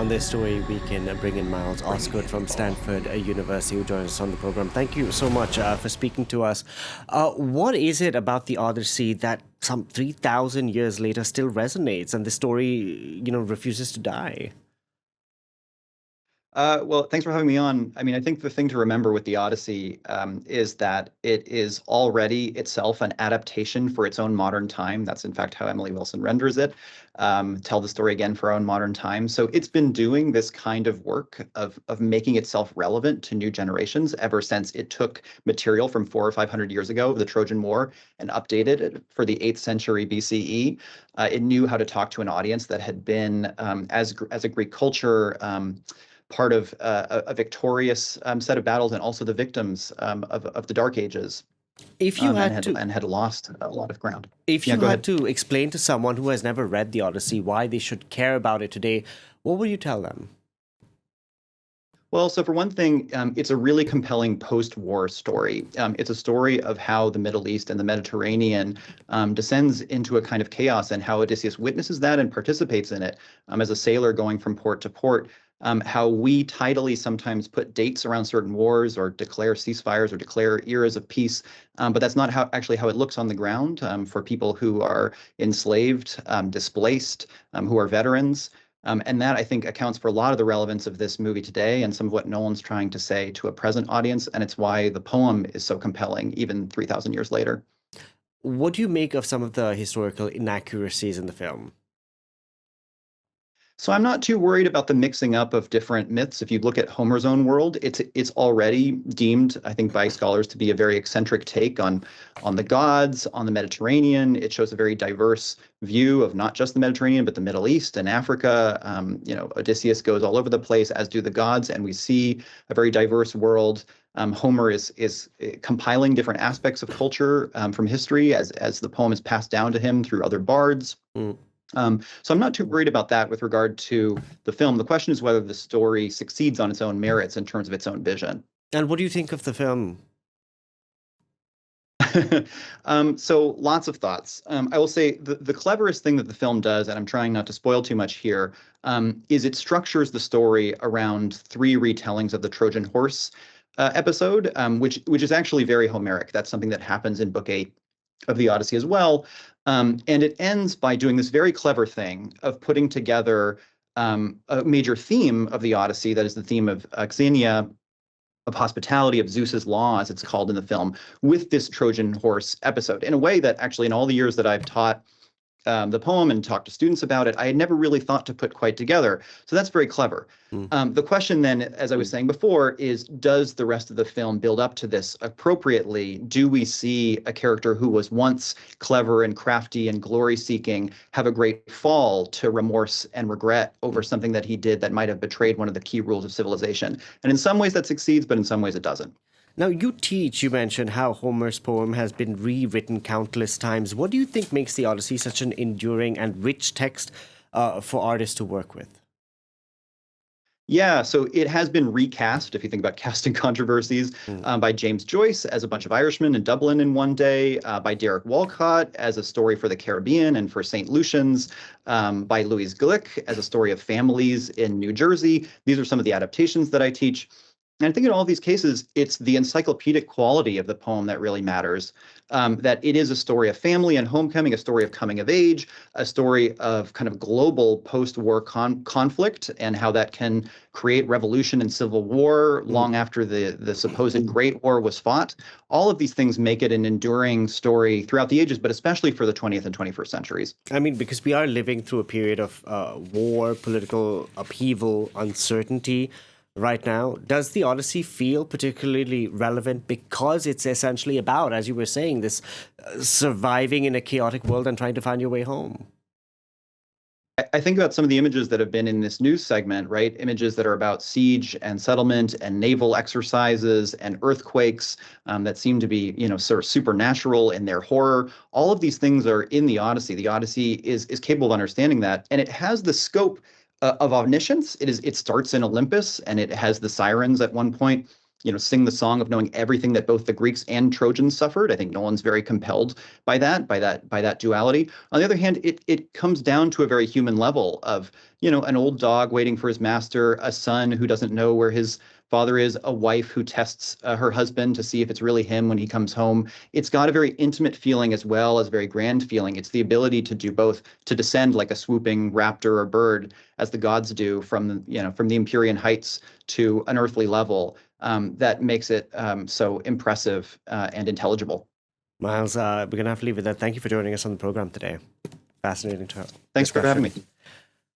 on this story, we can bring in Miles Osgood from Standford University, who joins us on the program. Thank you so much for speaking to us. What is it about the Odyssey that some 3,000 years later still resonates and the story, refuses to die? Well, thanks for having me on. I mean, I think the thing to remember with the Odyssey is that it is already itself an adaptation for its own modern time. That's in fact how Emily Wilson renders it. Tell the story again for our own modern time. So it's been doing this kind of work of making itself relevant to new generations ever since it took material from 400 or 500 years ago, the Trojan War, and updated it for the 8th century BCE. It knew how to talk to an audience that had been, as a Greek culture, part of a victorious set of battles, and also the victims of the Dark Ages, If you had to, and had lost a lot of ground. if Yeah, you go had ahead. to explain to someone who has never read the Odyssey why they should care about it today, what would you tell them? Well, so for one thing, it's a really compelling post-war story. It's a story of how the Middle East and the Mediterranean descends into a kind of chaos, and how Odysseus witnesses that and participates in it as a sailor going from port to port. How we tidily sometimes put dates around certain wars, or declare ceasefires, or declare eras of peace, but that's not how it looks on the ground for people who are enslaved, displaced, who are veterans. And that, I think, accounts for a lot of the relevance of this movie today and some of what Nolan's trying to say to a present audience. And it's why the poem is so compelling, even 3,000 years later. What do you make of some of the historical inaccuracies in the film? So I'm not too worried about the mixing up of different myths. If you look at Homer's own world, it's already deemed, I think, by scholars to be a very eccentric take on the gods, on the Mediterranean. It shows a very diverse view of not just the Mediterranean, but the Middle East and Africa. Odysseus goes all over the place, as do the gods, and we see a very diverse world. Homer is compiling different aspects of culture from history as the poem is passed down to him through other bards. Mm. So I'm not too worried about that with regard to the film. The question is whether the story succeeds on its own merits in terms of its own vision. And what do you think of the film? So lots of thoughts. I will say the cleverest thing that the film does, and I'm trying not to spoil too much here, is it structures the story around 3 retellings of the Trojan horse episode, which is actually very Homeric. That's something that happens in Book 8 of the Odyssey as well. And it ends by doing this very clever thing of putting together a major theme of the Odyssey, that is the theme of Xenia, of hospitality, of Zeus's law, as it's called in the film, with this Trojan horse episode, in a way that actually, in all the years that I've taught the poem and talked to students about it, I had never really thought to put quite together. So that's very clever. Mm. The question then, as I was saying before, is does the rest of the film build up to this appropriately? Do we see a character who was once clever and crafty and glory-seeking have a great fall to remorse and regret over something that he did that might have betrayed one of the key rules of civilization? And in some ways that succeeds, but in some ways it doesn't. Now, you mentioned how Homer's poem has been rewritten countless times. What do you think makes the Odyssey such an enduring and rich text for artists to work with? Yeah, so it has been recast, if you think about casting controversies, Mm. by James Joyce as a bunch of Irishmen in Dublin in one day, by Derek Walcott as a story for the Caribbean and for St. Lucians, by Louise Glick as a story of families in New Jersey. These are some of the adaptations that I teach. And I think in all of these cases, it's the encyclopedic quality of the poem that really matters. That it is a story of family and homecoming, a story of coming of age, a story of kind of global post-war conflict, and how that can create revolution and civil war Mm. long after the supposed Great War was fought. All of these things make it an enduring story throughout the ages, but especially for the 20th and 21st centuries. I mean, because we are living through a period of war, political upheaval, uncertainty right now. Does the Odyssey feel particularly relevant because it's essentially about, as you were saying, this surviving in a chaotic world and trying to find your way home? I think about some of the images that have been in this news segment, right? Images that are about siege and settlement and naval exercises and earthquakes that seem to be, sort of supernatural in their horror. All of these things are in the Odyssey. The Odyssey is capable of understanding that, and it has the scope of omniscience. It starts in Olympus, and it has the sirens at one point. sing the song of knowing everything that both the Greeks and Trojans suffered. I think Nolan's very compelled by that duality. On the other hand, it comes down to a very human level of, an old dog waiting for his master, a son who doesn't know where his father is, a wife who tests her husband to see if it's really him when he comes home. It's got a very intimate feeling as well as a very grand feeling. It's the ability to do both, to descend like a swooping raptor or bird, as the gods do from the Empyrean heights to an earthly level, that makes it so impressive and intelligible. Miles, we're going to have to leave it there. Thank you for joining us on the program today. Fascinating Thanks for having discussion. me.